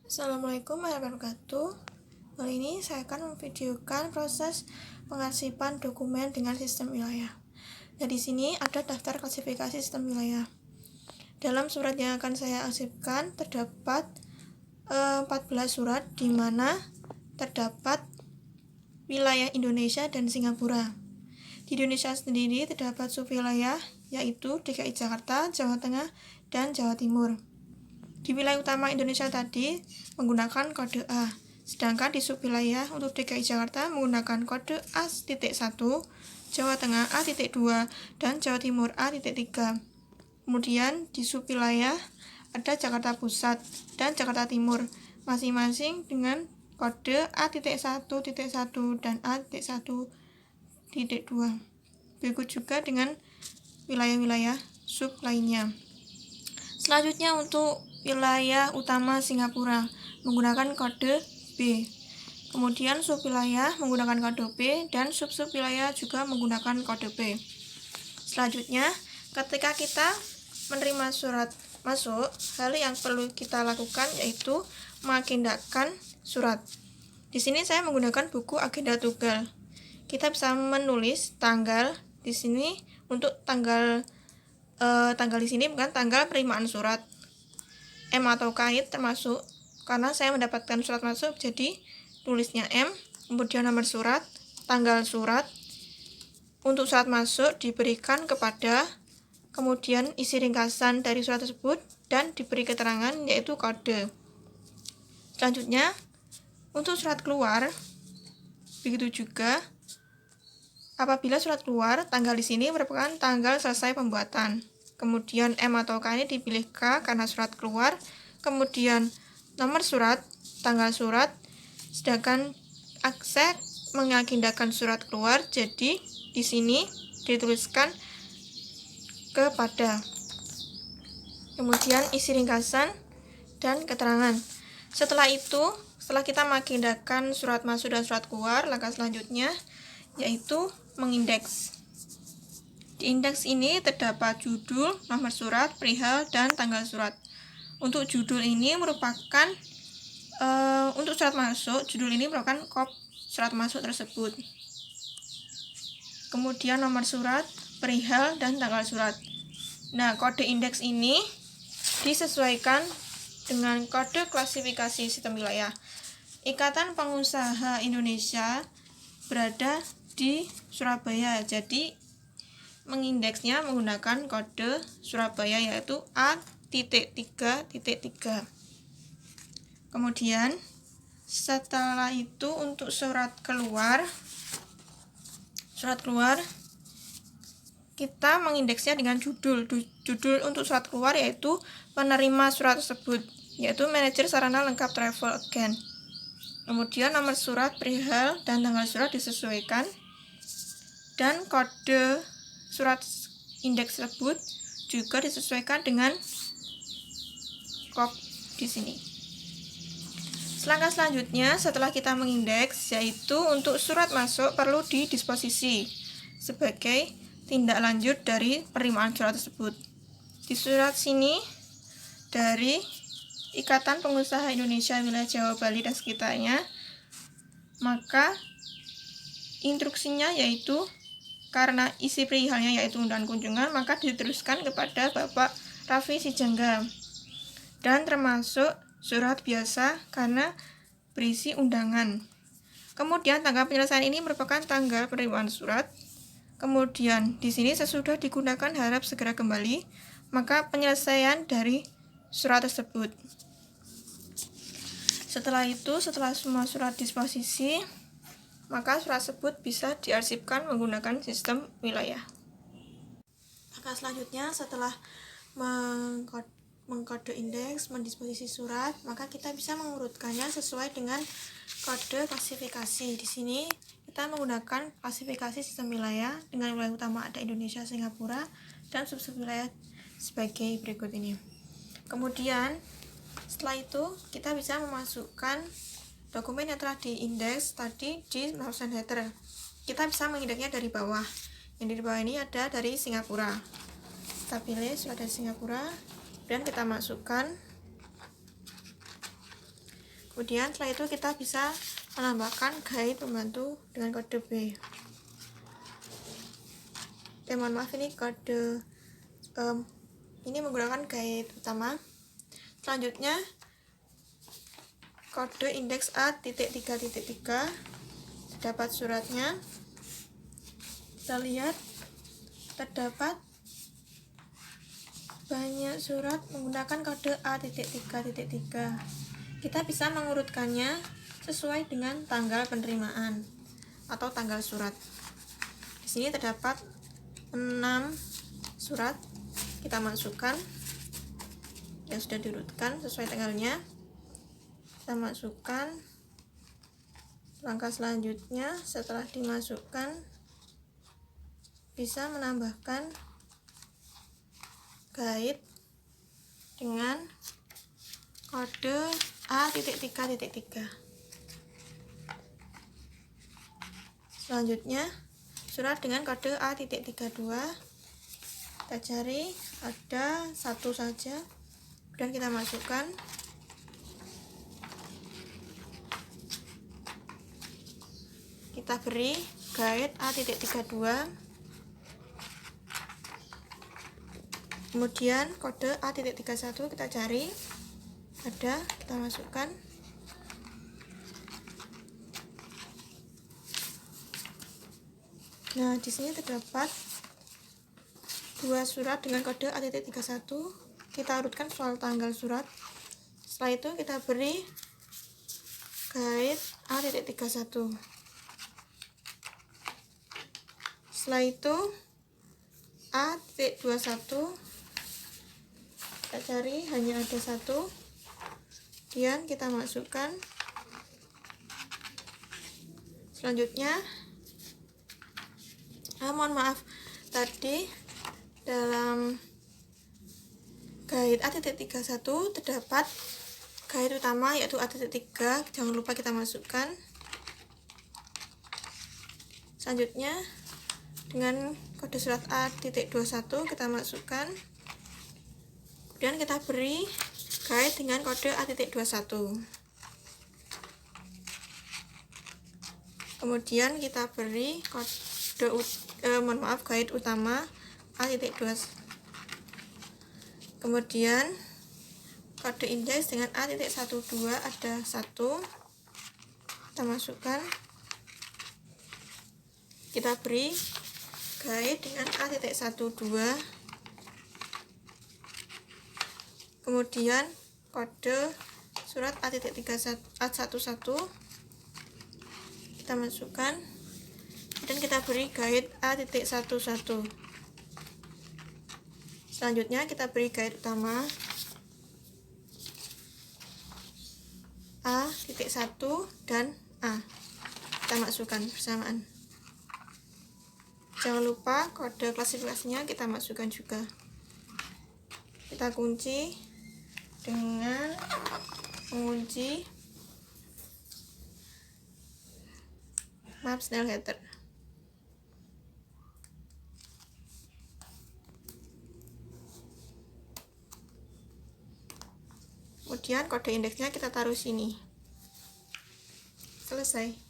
Assalamualaikum warahmatullahi wabarakatuh. Kali ini saya akan memvideokan proses pengarsipan dokumen dengan sistem wilayah. Nah, di sini ada daftar klasifikasi sistem wilayah. Dalam surat yang akan saya arsipkan terdapat 14 surat di mana terdapat wilayah Indonesia dan Singapura. Di Indonesia sendiri terdapat subwilayah yaitu DKI Jakarta, Jawa Tengah, dan Jawa Timur. Di wilayah utama Indonesia tadi menggunakan kode A, sedangkan di subwilayah untuk DKI Jakarta menggunakan kode A.1, Jawa Tengah A.2, dan Jawa Timur A.3. Kemudian di subwilayah ada Jakarta Pusat dan Jakarta Timur, masing-masing dengan kode A.1.1 dan A.1.2. Berikut juga dengan wilayah-wilayah sub lainnya. Selanjutnya untuk wilayah utama Singapura menggunakan kode B. Kemudian subwilayah menggunakan kode B dan sub-sub wilayah juga menggunakan kode B. Selanjutnya, ketika kita menerima surat masuk, hal yang perlu kita lakukan yaitu mengagendakan surat. Di sini saya menggunakan buku agenda tunggal. Kita bisa menulis tanggal di sini untuk tanggal di sini bukan tanggal penerimaan surat. M atau kait termasuk karena saya mendapatkan surat masuk, jadi tulisnya M, kemudian nomor surat, tanggal surat. Untuk surat masuk diberikan kepada, kemudian isi ringkasan dari surat tersebut dan diberi keterangan yaitu kode. Selanjutnya, untuk surat keluar begitu juga. Apabila surat keluar, tanggal di sini merupakan tanggal selesai pembuatan. Kemudian M atau K ini dipilih K karena surat keluar. Kemudian nomor surat, tanggal surat. Sedangkan saya mengagendakan surat keluar, jadi di sini dituliskan kepada. Kemudian isi ringkasan dan keterangan. Setelah itu, setelah kita mengagendakan surat masuk dan surat keluar, langkah selanjutnya yaitu mengindeks. Di indeks ini terdapat judul, nomor surat, perihal, dan tanggal surat. Untuk judul ini merupakan untuk surat masuk, judul ini merupakan kop surat masuk tersebut. Kemudian nomor surat, perihal, dan tanggal surat. Nah, kode indeks ini disesuaikan dengan kode klasifikasi sistem wilayah. Ikatan Pengusaha Indonesia berada di Surabaya, jadi mengindeksnya menggunakan kode Surabaya yaitu A.3.3. Kemudian setelah itu untuk surat keluar kita mengindeksnya dengan judul untuk surat keluar yaitu penerima surat tersebut, yaitu manajer sarana lengkap travel agent. Kemudian nomor surat, perihal, dan tanggal surat disesuaikan, dan kode surat indeks tersebut juga disesuaikan dengan kop di sini. Langkah selanjutnya setelah kita mengindeks yaitu untuk surat masuk perlu didisposisi sebagai tindak lanjut dari penerimaan surat tersebut. Di surat sini dari Ikatan Pengusaha Indonesia Wilayah Jawa, Bali, dan sekitarnya, maka instruksinya yaitu karena isi perihalnya yaitu undangan kunjungan, maka diteruskan kepada Bapak Raffi Sijangga, dan termasuk surat biasa karena berisi undangan. Kemudian tanggal penyelesaian ini merupakan tanggal penerimaan surat. Kemudian di sini sesudah digunakan harap segera kembali, maka penyelesaian dari surat tersebut. Setelah itu, setelah semua surat disposisi, maka surat tersebut bisa diarsipkan menggunakan sistem wilayah. Langkah selanjutnya setelah mengkode indeks, mendisposisi surat, maka kita bisa mengurutkannya sesuai dengan kode klasifikasi. Di sini kita menggunakan klasifikasi sistem wilayah dengan wilayah utama ada Indonesia, Singapura, dan sub-sub wilayah sebagai berikut ini. Kemudian setelah itu kita bisa memasukkan dokumen yang telah diindeks tadi di lapisan header. Kita bisa mengindeksnya dari bawah. Yang di bawah ini ada dari Singapura. Kita pilih surat dari Singapura dan kita masukkan. Kemudian setelah itu kita bisa menambahkan guide pembantu dengan kode B. Mohon maaf, ini kode ini menggunakan guide utama. Selanjutnya kode indeks A.3.3 terdapat suratnya. Kita lihat terdapat banyak surat menggunakan kode A.3.3. Kita bisa mengurutkannya sesuai dengan tanggal penerimaan atau tanggal surat. Di sini terdapat 6 surat, kita masukkan yang sudah diurutkan sesuai tanggalnya. Kita masukkan. Langkah selanjutnya setelah dimasukkan, bisa menambahkan guide dengan kode A.3.3. Selanjutnya surat dengan kode A.32. Kita cari, ada satu saja, kemudian kita masukkan. Kita beri guide A.32. Kemudian kode A.31 kita cari, ada, kita masukkan. Nah, di sini terdapat 2 surat dengan kode A.31. Kita urutkan soal tanggal surat. Setelah itu kita beri guide A.31. Setelah itu A.21 kita cari, hanya ada satu, kemudian kita masukkan. Selanjutnya mohon maaf, tadi dalam guide A.31 terdapat guide utama yaitu A.3, jangan lupa kita masukkan. Selanjutnya dengan kode surat A.21 kita masukkan. Kemudian kita beri guide dengan kode A.21. Kemudian kita beri kode guide utama A.2. Kemudian kode indeks dengan A.12 ada 1. Kita masukkan. Kita beri guide dengan A.12. Kemudian kode surat A.11 kita masukkan, dan kita beri guide A.11. Selanjutnya kita beri guide utama A.1 dan A, kita masukkan bersamaan. Jangan lupa kode klasifikasinya kita masukkan juga. Kita kunci dengan mengunci map Snell header. Kemudian kode indeksnya kita taruh sini. Selesai.